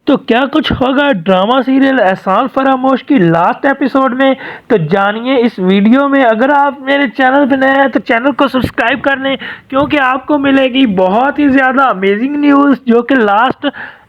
تو کیا کچھ ہوگا ڈرامہ سیریل احسان فراموش کی لاسٹ ایپیسوڈ میں؟ تو جانیے اس ویڈیو میں۔ اگر آپ میرے چینل پہ نئے ہیں تو چینل کو سبسکرائب کر لیں، کیونکہ آپ کو ملے گی بہت ہی زیادہ امیزنگ نیوز جو کہ لاسٹ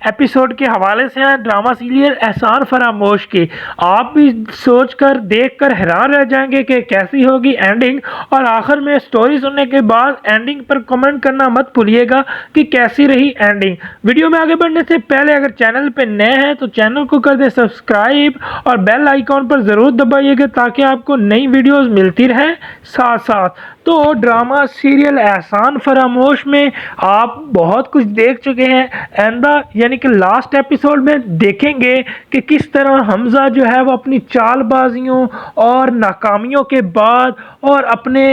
ایپیسوڈ کے حوالے سے ہیں ڈرامہ سیریل احسان فراموش کی۔ آپ بھی سوچ کر دیکھ کر حیران رہ جائیں گے کہ کیسی ہوگی اینڈنگ، اور آخر میں سٹوری سننے کے بعد اینڈنگ پر کمنٹ کرنا مت بھولیے گا کہ کیسی رہی اینڈنگ۔ ویڈیو میں آگے بڑھنے سے پہلے اگر چینل پہ نئے ہیں تو چینل کو کر دیں سبسکرائب اور بیل آئیکن پر ضرور دبائیے گا تاکہ آپ کو نئی ویڈیوز ملتی رہیں ساتھ ساتھ۔ تو ڈرامہ سیریل احسان فراموش میں آپ بہت کچھ دیکھ چکے ہیں، آئندہ یعنی کہ لاسٹ ایپیسوڈ میں دیکھیں گے کہ کس طرح حمزہ جو ہے وہ اپنی چال بازیوں اور ناکامیوں کے بعد اور اپنے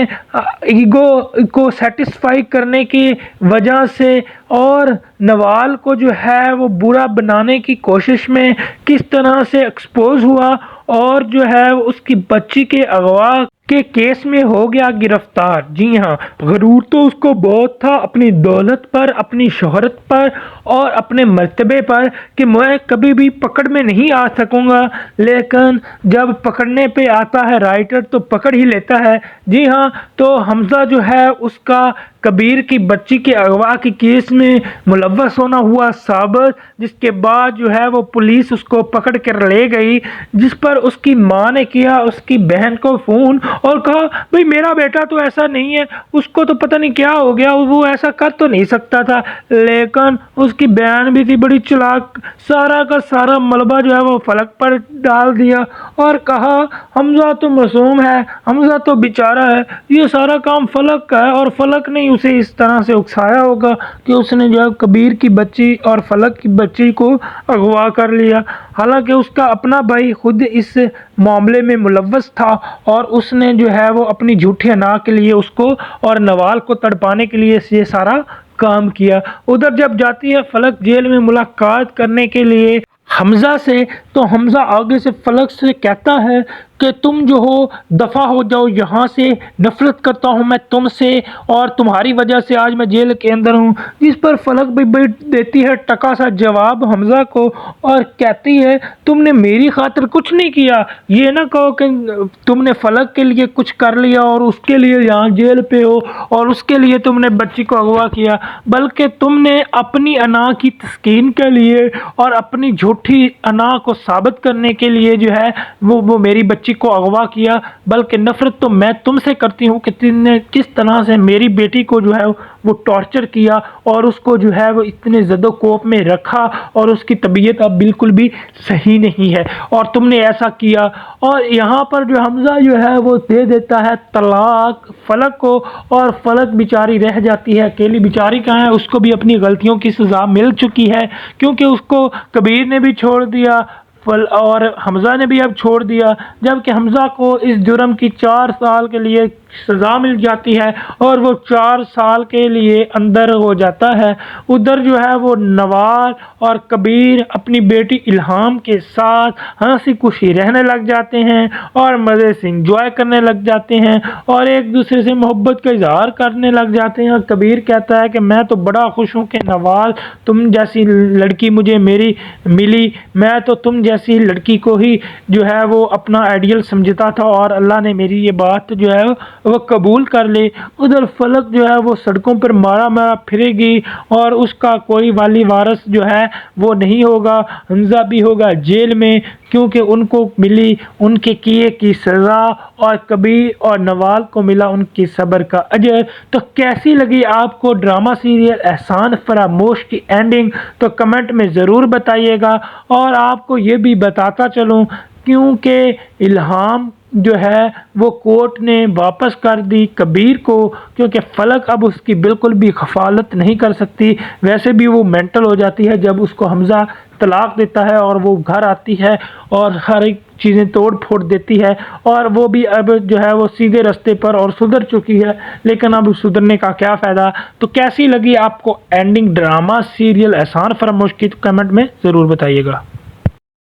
ایگو کو سیٹسفائی کرنے کی وجہ سے اور نوال کو جو ہے وہ برا بنانے کی کوشش میں کس طرح سے ایکسپوز ہوا اور جو ہے اس کی بچی کے اغوا کے کیس میں ہو گیا گرفتار۔ جی ہاں، غرور تو اس کو بہت تھا اپنی دولت پر، اپنی شہرت پر اور اپنے مرتبے پر کہ میں کبھی بھی پکڑ میں نہیں آ سکوں گا، لیکن جب پکڑنے پہ آتا ہے رائٹر تو پکڑ ہی لیتا ہے۔ جی ہاں، تو حمزہ جو ہے اس کا کبیر کی بچی کے اغوا کی کیس میں ملوث ہونا ہوا ثابت، جس کے بعد جو ہے وہ پولیس اس کو پکڑ کر لے گئی، جس پر اس کی ماں نے کیا اس کی بہن کو فون اور کہا بھئی میرا بیٹا تو ایسا نہیں ہے، اس کو تو پتہ نہیں کیا ہو گیا، وہ ایسا کر تو نہیں سکتا تھا۔ لیکن اس کی بہن بھی تھی بڑی چلاک، سارا کا سارا ملبہ جو ہے وہ فلک پر ڈال دیا اور کہا حمزہ تو معصوم ہے، حمزہ تو بیچارہ ہے، یہ سارا کام فلک کا ہے، اور فلک نے اسے اس طرح سے اکسایا ہوگا کہ اس نے جو ہے کبیر کی بچی اور فلک کی بچی کو اغوا کر لیا، حالانکہ اس کا اپنا بھائی خود اس معاملے میں ملوث تھا اور اس نے جو ہے وہ اپنی جھوٹی انا کے لیے اس کو اور نوال کو تڑپانے کے لیے یہ سارا کام کیا۔ ادھر جب جاتی ہے فلک جیل میں ملاقات کرنے کے لیے حمزہ سے، تو حمزہ آگے سے فلک سے کہتا ہے کہ تم جو ہو دفع ہو جاؤ یہاں سے، نفرت کرتا ہوں میں تم سے اور تمہاری وجہ سے آج میں جیل کے اندر ہوں۔ جس پر فلک بھی دیتی ہے ٹکا سا جواب حمزہ کو اور کہتی ہے تم نے میری خاطر کچھ نہیں کیا، یہ نہ کہو کہ تم نے فلک کے لیے کچھ کر لیا اور اس کے لیے یہاں جیل پہ ہو اور اس کے لیے تم نے بچی کو اغوا کیا، بلکہ تم نے اپنی انا کی تسکین کے لیے اور اپنی جھوٹی انا کو ثابت کرنے کے لیے جو ہے وہ میری بچی کو اغوا کیا۔ بلکہ نفرت تو میں تم سے کرتی ہوں کہ تم نے کس طرح سے میری بیٹی کو جو ہے وہ ٹارچر کیا اور اس کو جو ہے وہ اتنے زد و کوپ میں رکھا اور اس کی طبیعت اب بالکل بھی صحیح نہیں ہے اور تم نے ایسا کیا۔ اور یہاں پر جو حمزہ جو ہے وہ دے دیتا ہے طلاق فلک کو اور فلک بیچاری رہ جاتی ہے اکیلی۔ بیچاری کہاں ہے، اس کو بھی اپنی غلطیوں کی سزا مل چکی ہے، کیونکہ اس کو کبیر نے بھی چھوڑ دیا اور حمزہ نے بھی اب چھوڑ دیا، جبکہ حمزہ کو اس جرم کی 4 سال کے لیے سزا مل جاتی ہے اور وہ 4 سال کے لیے اندر ہو جاتا ہے۔ ادھر جو ہے وہ نوال اور کبیر اپنی بیٹی الہام کے ساتھ ہنسی خوشی رہنے لگ جاتے ہیں اور مزے سے انجوائے کرنے لگ جاتے ہیں اور ایک دوسرے سے محبت کا اظہار کرنے لگ جاتے ہیں۔ کبیر کہتا ہے کہ میں تو بڑا خوش ہوں کہ نوال تم جیسی لڑکی مجھے میری ملی، میں تو تم جیسی لڑکی کو ہی جو ہے وہ اپنا آئیڈیل سمجھتا تھا اور اللہ نے میری یہ بات جو ہے وہ قبول کر لی۔ ادھر فلک جو ہے وہ سڑکوں پر مارا پھرے گی اور اس کا کوئی والی وارث جو ہے وہ نہیں ہوگا، حمزہ بھی ہوگا جیل میں کیونکہ ان کو ملی ان کے کیے کی سزا اور کبیر اور نوال کو ملا ان کی صبر کا اجر۔ تو کیسی لگی آپ کو ڈرامہ سیریل احسان فراموش کی اینڈنگ؟ تو کمنٹ میں ضرور بتائیے گا، اور آپ کو یہ بھی بتاتا چلوں کیونکہ الہام جو ہے وہ کورٹ نے واپس کر دی کبیر کو، کیونکہ فلک اب اس کی بالکل بھی کفالت نہیں کر سکتی، ویسے بھی وہ مینٹل ہو جاتی ہے جب اس کو حمزہ طلاق دیتا ہے اور وہ گھر آتی ہے اور ہر ایک چیزیں توڑ پھوڑ دیتی ہے، اور وہ بھی اب جو ہے وہ سیدھے رستے پر اور سدھر چکی ہے، لیکن اب سدھرنے کا کیا فائدہ۔ تو کیسی لگی آپ کو اینڈنگ ڈرامہ سیریل احسان فراموش کی؟ کمنٹ میں ضرور بتائیے گا۔